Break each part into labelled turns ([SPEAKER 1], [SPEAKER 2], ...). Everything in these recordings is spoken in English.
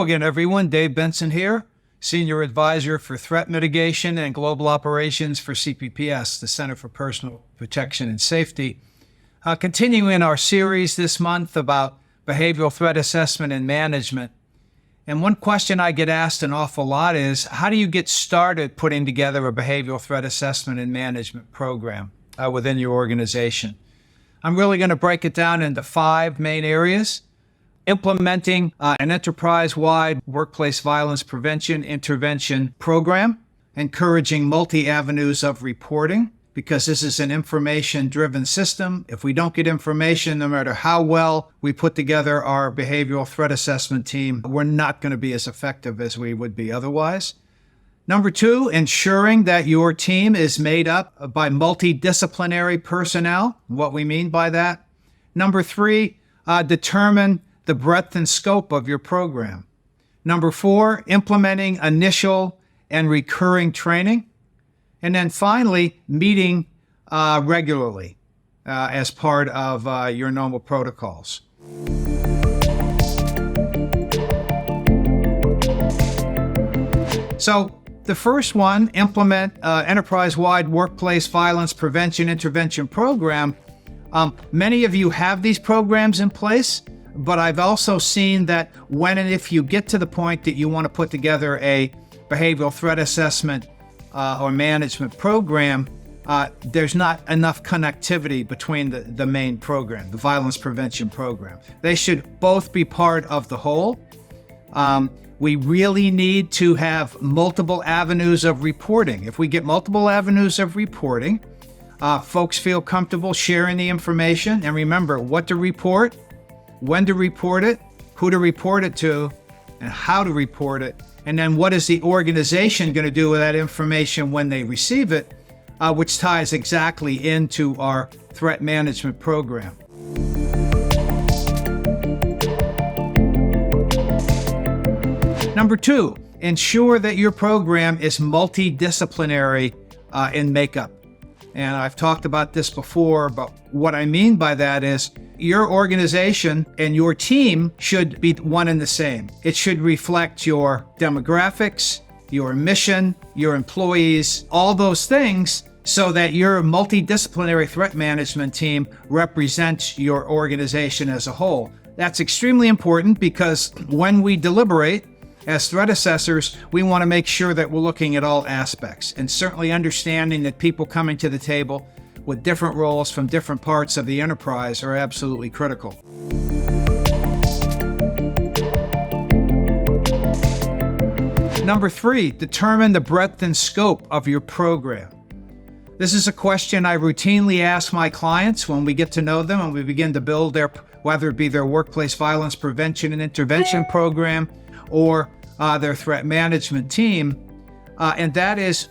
[SPEAKER 1] Hello again, everyone. Dave Benson here, Senior Advisor for Threat Mitigation and Global Operations for CPPS, the Center for Personal Protection and Safety. Continuing our series this month about behavioral threat assessment and management. And one question I get asked an awful lot is, how do you get started putting together a behavioral threat assessment and management program within your organization? I'm really going to break it down into 5 main areas. Implementing an enterprise-wide workplace violence prevention intervention program, encouraging multi-avenues of reporting, because this is an information-driven system. If we don't get information, no matter how well we put together our behavioral threat assessment team, we're not going to be as effective as we would be otherwise. Number 2, ensuring that your team is made up by multidisciplinary personnel. What we mean by that. Number 3, determine the breadth and scope of your program. Number 4, implementing initial and recurring training. And then finally, meeting regularly as part of your normal protocols. So the first one, implement enterprise-wide workplace violence prevention intervention program. Many of you have these programs in place, but I've also seen that when and if you get to the point that you want to put together a behavioral threat assessment or management program, there's not enough connectivity between the main program, the violence prevention program. They should both be part of the whole. We really need to have multiple avenues of reporting. If we get multiple avenues of reporting, folks feel comfortable sharing the information. And remember, what to report, when to report it, who to report it to, and how to report it. And then what is the organization going to do with that information when they receive it, which ties exactly into our threat management program. Number 2, ensure that your program is multidisciplinary in makeup. And I've talked about this before, but what I mean by that is your organization and your team should be one and the same. It should reflect your demographics, your mission, your employees, all those things, so that your multidisciplinary threat management team represents your organization as a whole. That's extremely important because when we deliberate as threat assessors, we want to make sure that we're looking at all aspects, and certainly understanding that people coming to the table with different roles from different parts of the enterprise are absolutely critical. Number 3, determine the breadth and scope of your program. This is a question I routinely ask my clients when we get to know them and we begin to build whether it be their workplace violence prevention and intervention program or their threat management team. And that is,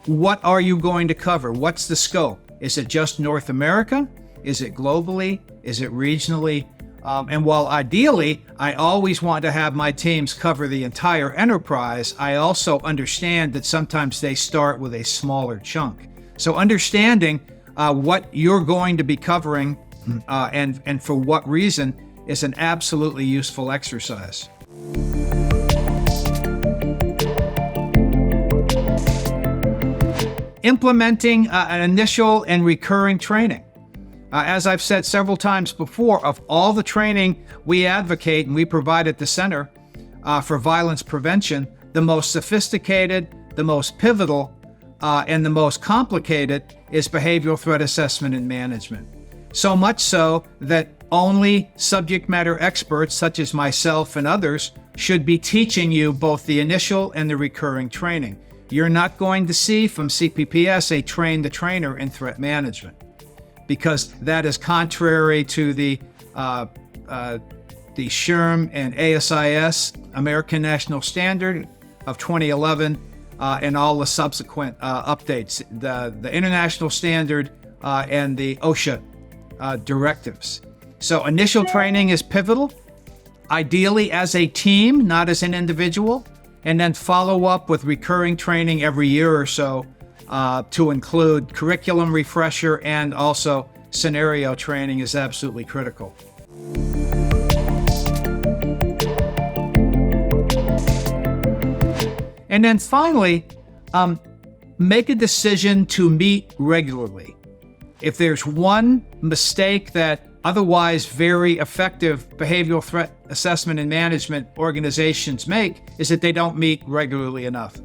[SPEAKER 1] what are you going to cover? What's the scope? Is it just North America? Is it globally? Is it regionally? And while ideally, I always want to have my teams cover the entire enterprise, I also understand that sometimes they start with a smaller chunk. So understanding what you're going to be covering and for what reason is an absolutely useful exercise. Implementing an initial and recurring training. As I've said several times before, of all the training we advocate and we provide at the Center for Violence Prevention, the most sophisticated, the most pivotal, and the most complicated is behavioral threat assessment and management. So much so that only subject matter experts such as myself and others should be teaching you both the initial and the recurring training. You're not going to see from CPPS a train the trainer in threat management, because that is contrary to the SHRM and ASIS, American National Standard of 2011, and all the subsequent updates, the International Standard and the OSHA directives. So initial training is pivotal, ideally as a team, not as an individual, and then follow up with recurring training every year or so to include curriculum refresher and also scenario training is absolutely critical. And then finally, make a decision to meet regularly. If there's one mistake that otherwise very effective behavioral threat assessment and management organizations make, is that they don't meet regularly enough.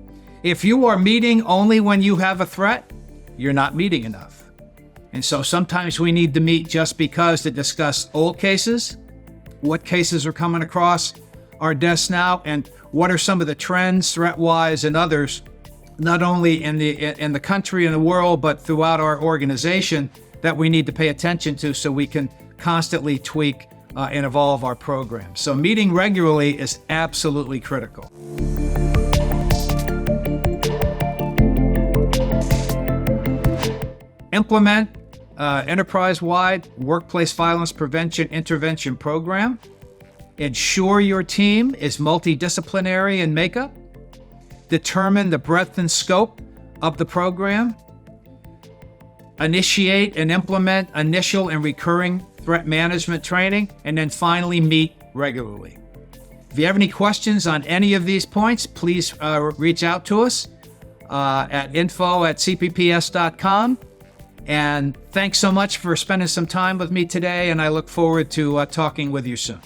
[SPEAKER 1] If you are meeting only when you have a threat, you're not meeting enough. And so sometimes we need to meet just because to discuss old cases, what cases are coming across our desks now, and what are some of the trends, threat-wise and others, not only in the country and the world, but throughout our organization, that we need to pay attention to so we can constantly tweak and evolve our program. So meeting regularly is absolutely critical. Implement enterprise-wide workplace violence prevention intervention program. Ensure your team is multidisciplinary in makeup. Determine the breadth and scope of the program. Initiate and implement initial and recurring threat management training, and then finally meet regularly. If you have any questions on any of these points, please reach out to us at info@cpps.com. And thanks so much for spending some time with me today, and I look forward to talking with you soon.